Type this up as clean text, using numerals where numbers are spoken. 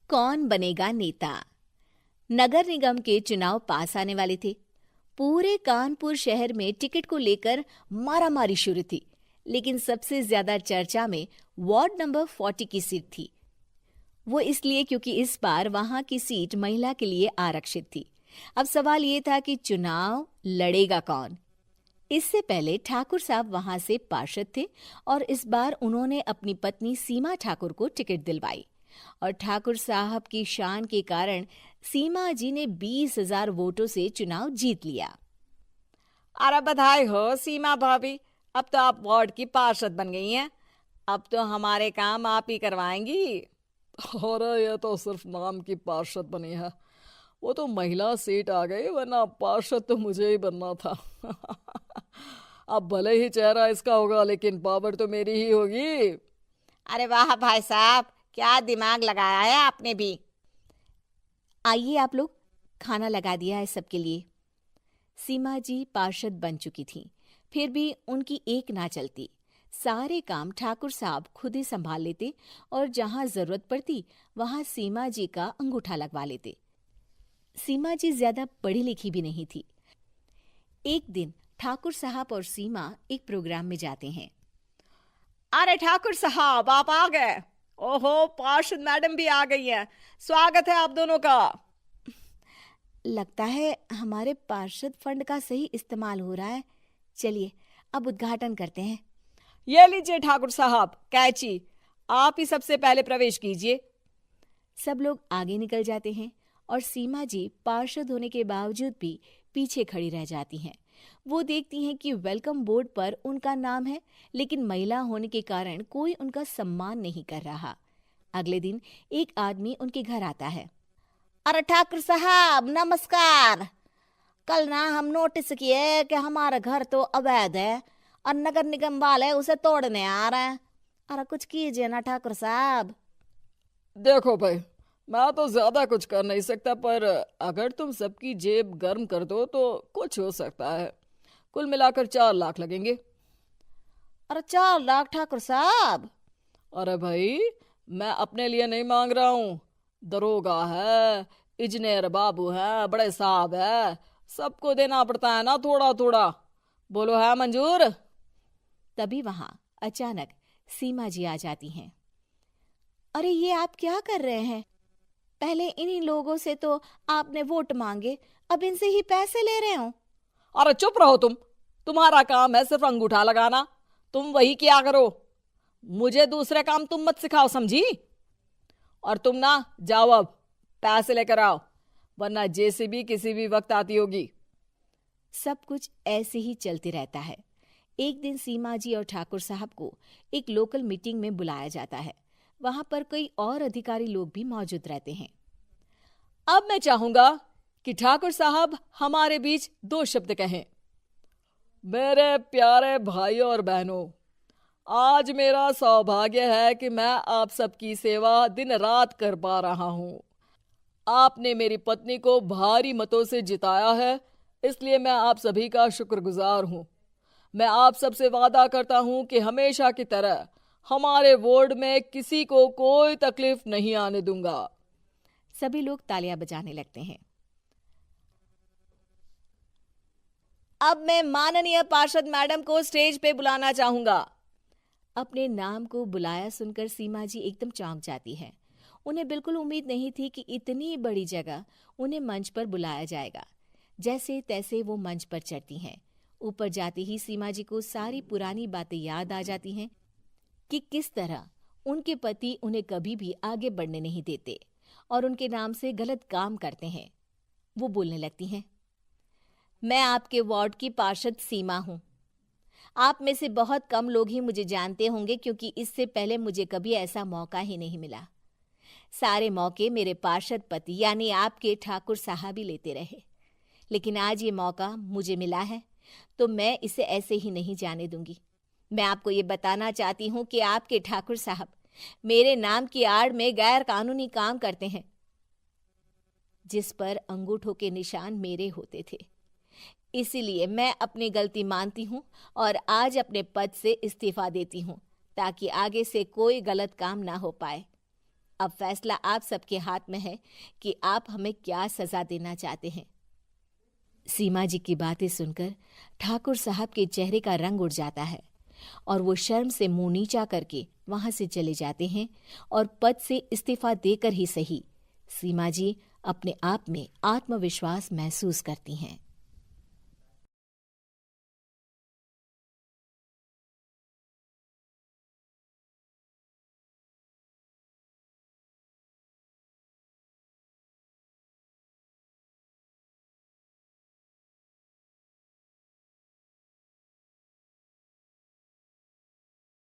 कौन बनेगा नेता। नगर निगम के चुनाव पास आने वाले थे। पूरे कानपुर शहर में टिकट को लेकर मारामारी शुरू थी, लेकिन सबसे ज्यादा चर्चा में वार्ड नंबर 40 की सीट थी। वो इसलिए क्योंकि इस बार वहां की सीट महिला के लिए आरक्षित थी। अब सवाल ये था कि चुनाव लड़ेगा कौन। इससे पहले ठाकुर साहब वहां से पार्षद थे और इस बार उन्होंने अपनी पत्नी सीमा ठाकुर को टिकट दिलवाई और ठाकुर साहब की शान के कारण सीमा जी ने 20,000 वोटों से चुनाव जीत लिया। अरे बधाई हो सीमा भाभी, अब तो आप वार्ड की पार्षद बन गई हैं। अब तो हमारे काम आप ही करवाएंगी। अरे ये तो सिर्फ नाम की पार्षद बनी है, वो तो महिला सीट आ गई, वरना पार्षद तो मुझे ही बनना था। अब भले ही चेहरा इसका होगा, लेकिन पावर तो मेरी ही होगी। अरे वाह भाई साहब, क्या दिमाग लगाया है आपने भी। आइए आप लोग, खाना लगा दिया है सबके लिए। सीमा जी पार्षद बन चुकी थीं, फिर भी उनकी एक ना चलती। सारे काम ठाकुर साहब खुद ही संभाल लेते और जहां जरूरत पड़ती वहां सीमा जी का अंगूठा लगवा लेते। सीमा जी ज्यादा पढ़ी लिखी भी नहीं थी। एक दिन ठाकुर साहब और सीमा एक प्रोग्राम में जाते हैं। अरे ठाकुर साहब, आप आ गए। ओहो, पार्षद मैडम भी आ गई हैं। स्वागत है आप दोनों का। लगता है हमारे पार्षद फंड का सही इस्तेमाल हो रहा है। चलिए अब उद्घाटन करते हैं। ये लीजिए ठाकुर साहब कैची, आप ही सबसे पहले प्रवेश कीजिए। सब लोग आगे निकल जाते हैं और सीमा जी पार्षद होने के बावजूद भी पीछे खड़ी रह जाती हैं। वो देखती हैं कि वेलकम बोर्ड पर उनका नाम है, लेकिन महिला होने के कारण कोई उनका सम्मान नहीं कर रहा। अगले दिन एक आदमी उनके घर आता है। अरे ठाकुर साहब नमस्कार। कल ना हम नोटिस किए कि हमारा घर तो अवैध है और नगर निगम वाले उसे तोड़ने आ रहे हैं। अरे कुछ कीजिए ना ठाकुर साहब। देखो भाई, मैं तो ज्यादा कुछ कर नहीं सकता, पर अगर तुम सबकी जेब गर्म कर दो तो कुछ हो सकता है। कुल मिलाकर 4 लाख लगेंगे। अरे 4 लाख ठाकुर साहब? अरे भाई, मैं अपने लिए नहीं मांग रहा हूँ। दरोगा है, इंजीनियर बाबू है, बड़े साहब है, सबको देना पड़ता है ना थोड़ा थोड़ा। बोलो है मंजूर? तभी वहां अचानक सीमा जी आ जाती हैं। अरे ये आप क्या कर रहे हैं? पहले इन्हीं लोगों से तो आपने वोट मांगे, अब इनसे ही पैसे ले रहे हो। अरे चुप रहो तुम, तुम्हारा काम है सिर्फ अंगूठा लगाना, तुम वही किया करो। मुझे दूसरे काम तुम मत सिखाओ, समझी? और तुम ना जाओ, अब पैसे लेकर आओ, वरना जेसीबी किसी भी वक्त आती होगी। सब कुछ ऐसे ही चलते रहता है। एक दिन सीमा जी और ठाकुर साहब को एक लोकल मीटिंग में बुलाया जाता है। वहां पर कई और अधिकारी लोग भी मौजूद रहते हैं। अब मैं चाहूंगा कि ठाकुर साहब हमारे बीच 2 शब्द कहें। मेरे प्यारे भाइयों और बहनों, आज मेरा सौभाग्य है कि मैं आप सबकी सेवा दिन रात कर पा रहा हूं। आपने मेरी पत्नी को भारी मतों से जिताया है, इसलिए मैं आप सभी का शुक्रगुजार हूं। मैं आप सबसे वादा करता हूं कि हमेशा की तरह हमारे वार्ड में किसी को कोई तकलीफ नहीं आने दूंगा। सभी लोग तालियां बजाने लगते हैं। अब मैं माननीय पार्षद मैडम को स्टेज पे बुलाना चाहूंगा। अपने नाम को बुलाया सुनकर सीमा जी एकदम चौंक जाती है। उन्हें बिल्कुल उम्मीद नहीं थी कि इतनी बड़ी जगह उन्हें मंच पर बुलाया जाएगा। जैसे तैसे वो मंच पर चढ़ती हैं। ऊपर जाते ही सीमा जी को सारी पुरानी बातें याद आ जाती हैं कि किस तरह उनके पति उन्हें कभी भी आगे बढ़ने नहीं देते और उनके नाम से गलत काम करते हैं। वो बोलने लगती हैं। मैं आपके वार्ड की पार्षद सीमा हूं। आप में से बहुत कम लोग ही मुझे जानते होंगे, क्योंकि इससे पहले मुझे कभी ऐसा मौका ही नहीं मिला। सारे मौके मेरे पार्षद पति यानी आपके ठाकुर साहब ही लेते रहे, लेकिन आज ये मौका मुझे मिला है तो मैं इसे ऐसे ही नहीं जाने दूंगी। मैं आपको ये बताना चाहती हूँ कि आपके ठाकुर साहब मेरे नाम की आड़ में गैर कानूनी काम करते हैं, जिस पर अंगूठों के निशान मेरे होते थे। इसीलिए मैं अपनी गलती मानती हूँ और आज अपने पद से इस्तीफा देती हूँ, ताकि आगे से कोई गलत काम ना हो पाए। अब फैसला आप सबके हाथ में है कि आप हमें क्या सजा देना चाहते हैं। सीमा जी की बातें सुनकर ठाकुर साहब के चेहरे का रंग उड़ जाता है और वो शर्म से मुंह नीचा करके वहां से चले जाते हैं और पद से इस्तीफा देकर ही सही सीमा जी अपने आप में आत्मविश्वास महसूस करती हैं।